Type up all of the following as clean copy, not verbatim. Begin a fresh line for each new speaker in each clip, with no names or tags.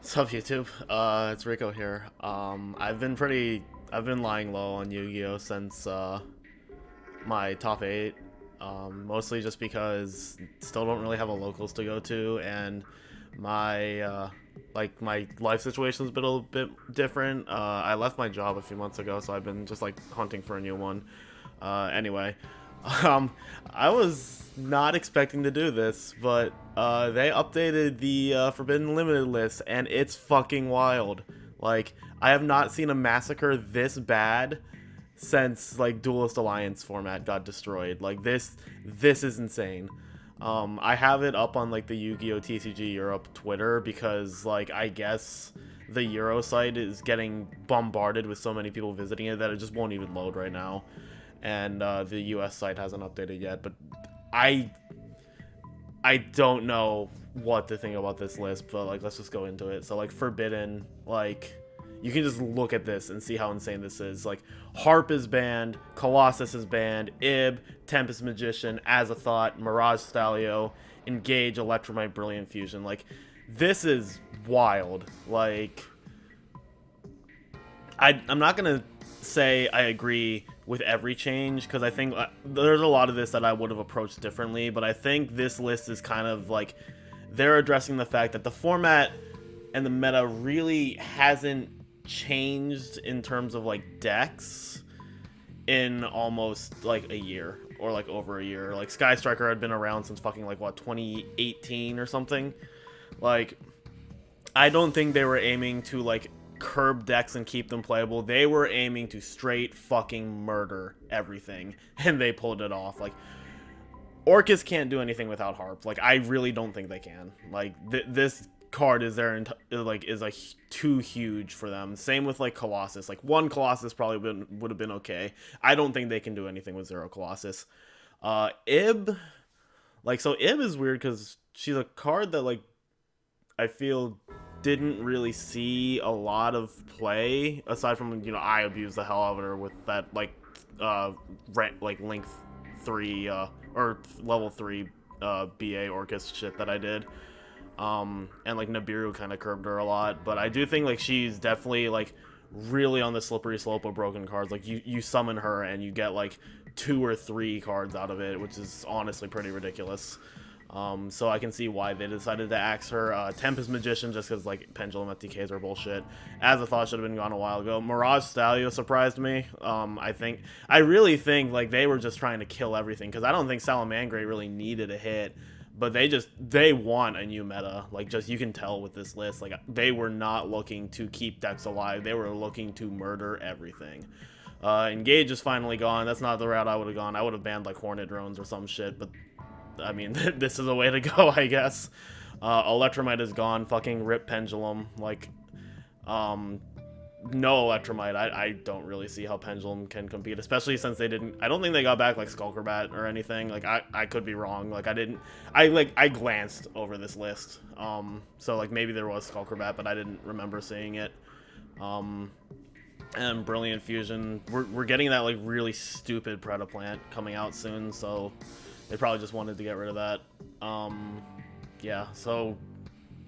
What's up, YouTube? It's Rico here. I've been lying low on Yu-Gi-Oh since my top eight. Mostly just because still don't really have a locals to go to, and my my life situation's been a little bit different. I left my job a few months ago, so I've been just like hunting for a new one. Anyway, um, I was not expecting to do this, but they updated the Forbidden Limited list, and it's fucking wild. Like, I have not seen a massacre this bad since like Duelist Alliance format got destroyed. Like this is insane. I have it up on like the Yu-Gi-Oh! TCG Europe Twitter because like I guess the Euro site is getting bombarded with so many people visiting it that it just won't even load right now, and the US site hasn't updated yet. But I I don't know what to think about this list, but like let's just go into it. So like Forbidden, like you can just look at this and see how insane this is. Like Harp is banned, Colossus is banned, Ib, Tempest Magician, Azathoth, Mirage Stalio, Engage, Electromite, Brilliant Fusion. Like this is wild. Like I'm not gonna say I agree with every change because I think there's a lot of this that I would have approached differently, but I think this list is kind of like they're addressing the fact that the format and the meta really hasn't changed in terms of like decks in almost like a year or like over a year. Like Sky Striker had been around since fucking like what 2018 or something. Like I don't think they were aiming to like curb decks and keep them playable. They were aiming to straight fucking murder everything, and they pulled it off. Like Orcus can't do anything without Harp. Like I really don't think they can. Like this card is like too huge for them. Same with like Colossus. Like one Colossus probably would have been okay. I don't think they can do anything with zero Colossus. Ib, like so Ib is weird because she's a card that like I feel didn't really see a lot of play aside from I abused the hell out of her with that like length 3 or level 3 BA Orcus shit that I did. And like Nibiru kind of curbed her a lot, but I do think like she's definitely like really on the slippery slope of broken cards. Like you summon her and you get like 2 or 3 cards out of it, which is honestly pretty ridiculous. So I can see why they decided to axe her. Tempest Magician, just because like Pendulum FTKs are bullshit. Azathoth should have been gone a while ago. Mirage Stalio surprised me. I really think like they were just trying to kill everything because I don't think Salamangreat really needed a hit, but they want a new meta. Like just you can tell with this list, like they were not looking to keep decks alive. They were looking to murder everything. Engage is finally gone. That's not the route I would have gone. I would have banned like Hornet drones or some shit, but I mean, this is a way to go, I guess. Electromite is gone. Fucking rip Pendulum. Like, no Electromite. I don't really see how Pendulum can compete, especially since they didn't. I don't think they got back like Skulkerbat or anything. Like, I could be wrong. Like, I glanced over this list. So like maybe there was Skulkerbat, but I didn't remember seeing it. And Brilliant Fusion. We're getting that like really stupid Predaplant coming out soon, so they probably just wanted to get rid of that. Yeah, so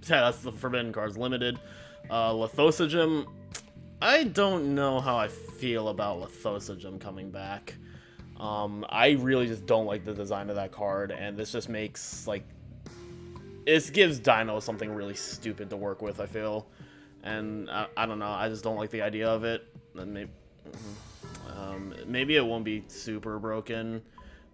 yeah, that's the Forbidden cards. Limited. Lithosagem. I don't know how I feel about Lithosagem coming back. I really just don't like the design of that card, and this just makes like it gives Dino something really stupid to work with, I feel. And I don't know, I just don't like the idea of it. And maybe it won't be super broken,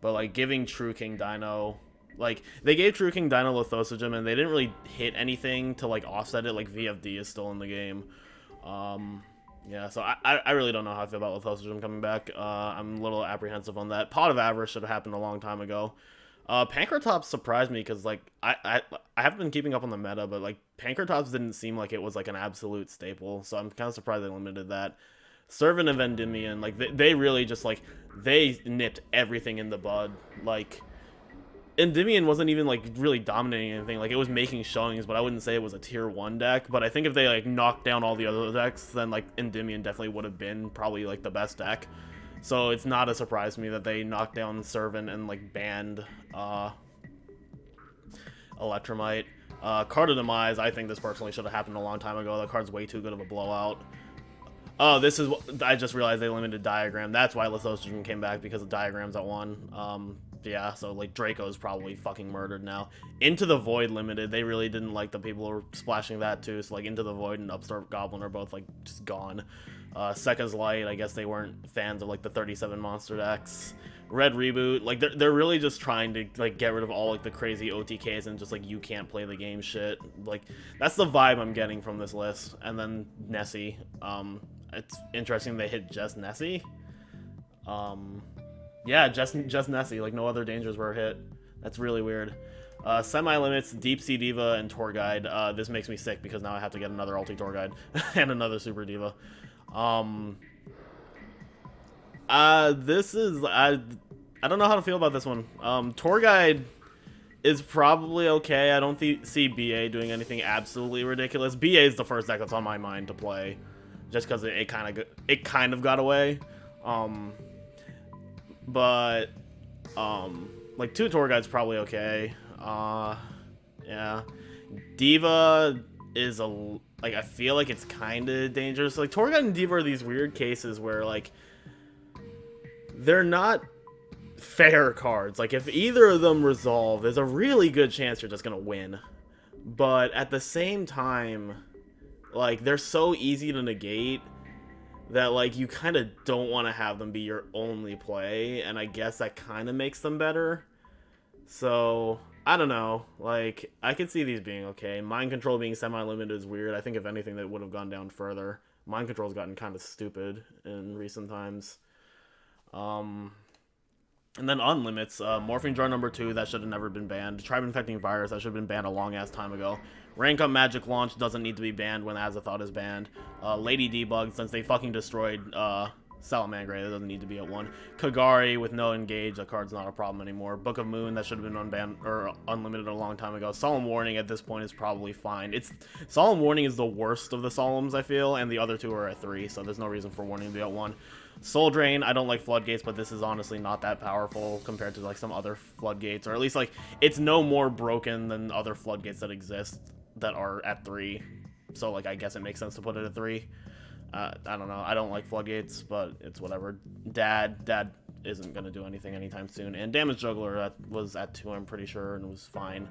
but like giving True King Dino, like they gave True King Dino Lithosagem and they didn't really hit anything to like offset it. Like VFD is still in the game. Yeah, so I really don't know how I feel about Lithosagem coming back. I'm a little apprehensive on that. Pot of Avarice should have happened a long time ago. Pankratops surprised me because like I haven't been keeping up on the meta, but like Pankratops didn't seem like it was like an absolute staple, so I'm kind of surprised they limited that. Servant of Endymion, like they really just like they nipped everything in the bud. Like Endymion wasn't even like really dominating anything. Like it was making showings, but I wouldn't say it was a tier 1 deck. But I think if they like knocked down all the other decks, then like Endymion definitely would have been probably like the best deck. So it's not a surprise to me that they knocked down Servant and like banned Electromite. Card of Demise, I think this personally should have happened a long time ago. The card's way too good of a blowout. Oh, this is what I just realized they limited Diagram. That's why Lithotrogen came back, because of Diagrams at 1. Yeah, so like Draco's probably fucking murdered now. Into the Void limited. They really didn't like the people who were splashing that too. So like Into the Void and Upstart Goblin are both like just gone. Sekka's Light, I guess they weren't fans of like the 37 monster decks. Red Reboot, like they're really just trying to like get rid of all like the crazy OTKs and just like you can't play the game shit. Like that's the vibe I'm getting from this list. And then Nessie. It's interesting they hit just Nessie. Yeah, just Nessie. Like no other dangers were hit. That's really weird. Semi-limits, Deep Sea Diva, and Tour Guide. This makes me sick because now I have to get another Ulti Tour Guide and another Super Diva. This is I don't know how to feel about this one. Tour Guide is probably okay. I don't see BA doing anything absolutely ridiculous. BA is the first deck that's on my mind to play, just because it kind of got away. But like 2 Tour Guides probably okay. Yeah, Diva is like I feel like it's kind of dangerous. Like Tour Guide and Diva are these weird cases where like they're not fair cards. Like if either of them resolve, there's a really good chance you're just gonna win. But at the same time, like they're so easy to negate that like you kind of don't want to have them be your only play, and I guess that kind of makes them better. So I don't know, like I could see these being okay. Mind Control being semi-limited is weird. I think if anything that would have gone down further. Mind Control's gotten kind of stupid in recent times. And then Unlimits, Morphing Jar number 2, that should have never been banned. Tribe Infecting Virus, that should have been banned a long-ass time ago. Rank Up Magic Launch doesn't need to be banned when Azathoth is banned. Lady Debug, since they fucking destroyed Salamangreat, that doesn't need to be at 1. Kagari with no engage, that card's not a problem anymore. Book of Moon, that should have been unbanned or unlimited a long time ago. Solemn Warning at this point is probably fine. Solemn Warning is the worst of the Solemns, I feel, and the other 2 are at 3, so there's no reason for Warning to be at 1. Soul Drain, I don't like Floodgates, but this is honestly not that powerful compared to like some other Floodgates, or at least like it's no more broken than other Floodgates that exist that are at 3. So like I guess it makes sense to put it at 3. I don't know. I don't like Floodgates, but it's whatever. Dad isn't gonna do anything anytime soon. And Damage Juggler, that was at 2, I'm pretty sure, and was fine.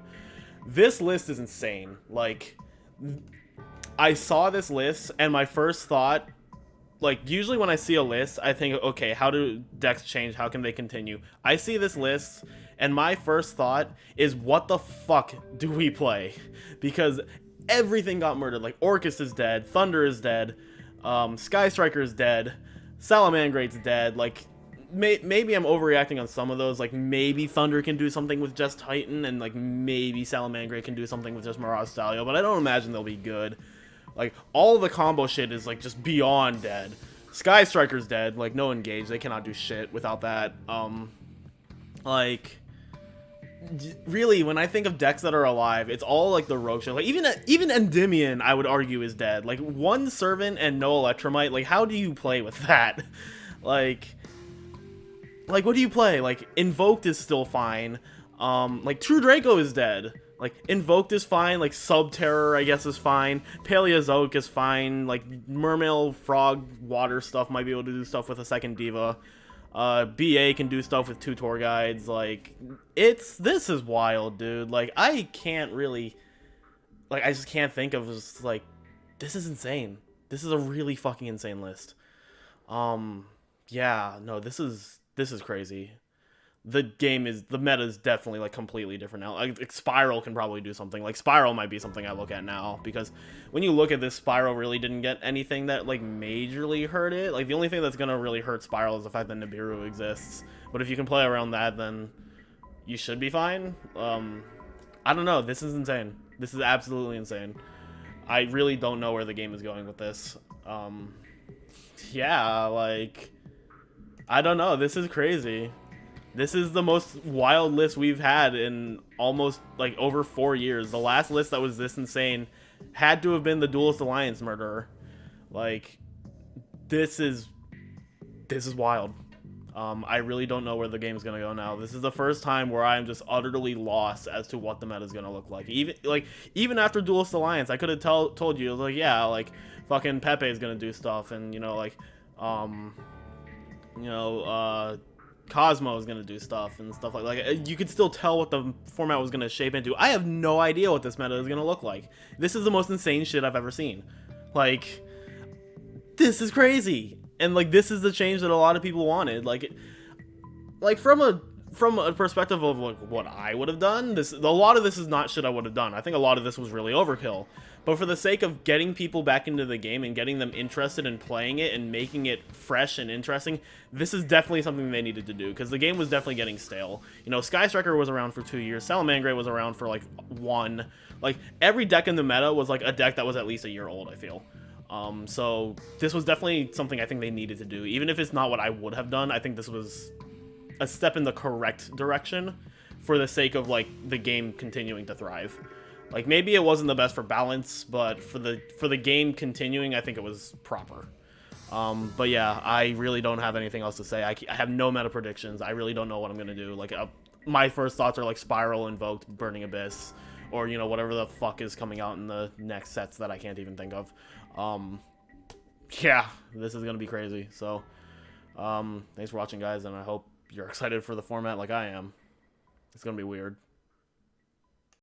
This list is insane. Like I saw this list and my first thought, like usually when I see a list, I think, okay, how do decks change? How can they continue? I see this list and my first thought is, what the fuck do we play? Because everything got murdered. Like Orcus is dead, Thunder is dead, Sky Striker is dead, Salamangrate's dead. Like maybe I'm overreacting on some of those. Like maybe Thunder can do something with just Titan, and like maybe Salamangrate can do something with just Mirage Stalio, but I don't imagine they'll be good. Like all of the combo shit is like just beyond dead. Sky Striker's dead, like no engage, they cannot do shit without that. Like really, when I think of decks that are alive, it's all like the rogue shit. Like even Endymion, I would argue, is dead. Like 1 Servant and no Electromite. Like how do you play with that? like what do you play? Like Invoked is still fine. Like True Draco is dead. Like Invoked is fine. Like Subterror, I guess, is fine. Paleozoic is fine. Like Mermail, Frog, Water stuff might be able to do stuff with a second Diva. BA can do stuff with 2 Tour Guides. Like this is wild, dude. Like I can't really, like I just can't think of just like, this is insane. This is a really fucking insane list. Yeah, no, this is crazy. The meta is definitely like completely different now. Like Spiral can probably do something. Like Spiral might be something I look at now, because when you look at this, Spiral really didn't get anything that like majorly hurt it. Like the only thing that's gonna really hurt Spiral is the fact that Nibiru exists. But if you can play around that, then you should be fine. I don't know. This is insane. This is absolutely insane. I really don't know where the game is going with this. Yeah, like I don't know. This is crazy. This is the most wild list we've had in almost, like, over 4 years. The last list that was this insane had to have been the Duelist Alliance Murderer. Like, this is wild. I really don't know where the game's gonna go now. This is the first time where I'm just utterly lost as to what the meta is gonna look like. Even after Duelist Alliance, I could have told you, like, yeah, like fucking Pepe is gonna do stuff, and um, you know, Cosmo is gonna do stuff and stuff like you could still tell what the format was gonna shape into. I have no idea what this meta is gonna look like. This is the most insane shit I've ever seen. Like, this is crazy, and like this is the change that a lot of people wanted. Like from a perspective of like what I would have done, a lot of this is not shit I would have done. I think a lot of this was really overkill. But for the sake of getting people back into the game and getting them interested in playing it and making it fresh and interesting, this is definitely something they needed to do, because the game was definitely getting stale. You know, Sky Striker was around for 2 years, Salamangre was around for like 1. Like every deck in the meta was like a deck that was at least a year old, I feel. So this was definitely something I think they needed to do. Even if it's not what I would have done, I think this was a step in the correct direction for the sake of like the game continuing to thrive. Like maybe it wasn't the best for balance, but for the game continuing, I think it was proper. But yeah, I really don't have anything else to say. I have no meta predictions. I really don't know what I'm gonna do. Like my first thoughts are like Spiral, Invoked, Burning Abyss, or you know, whatever the fuck is coming out in the next sets that I can't even think of. Yeah, this is gonna be crazy. So thanks for watching, guys, and I hope you're excited for the format like I am. It's gonna be weird.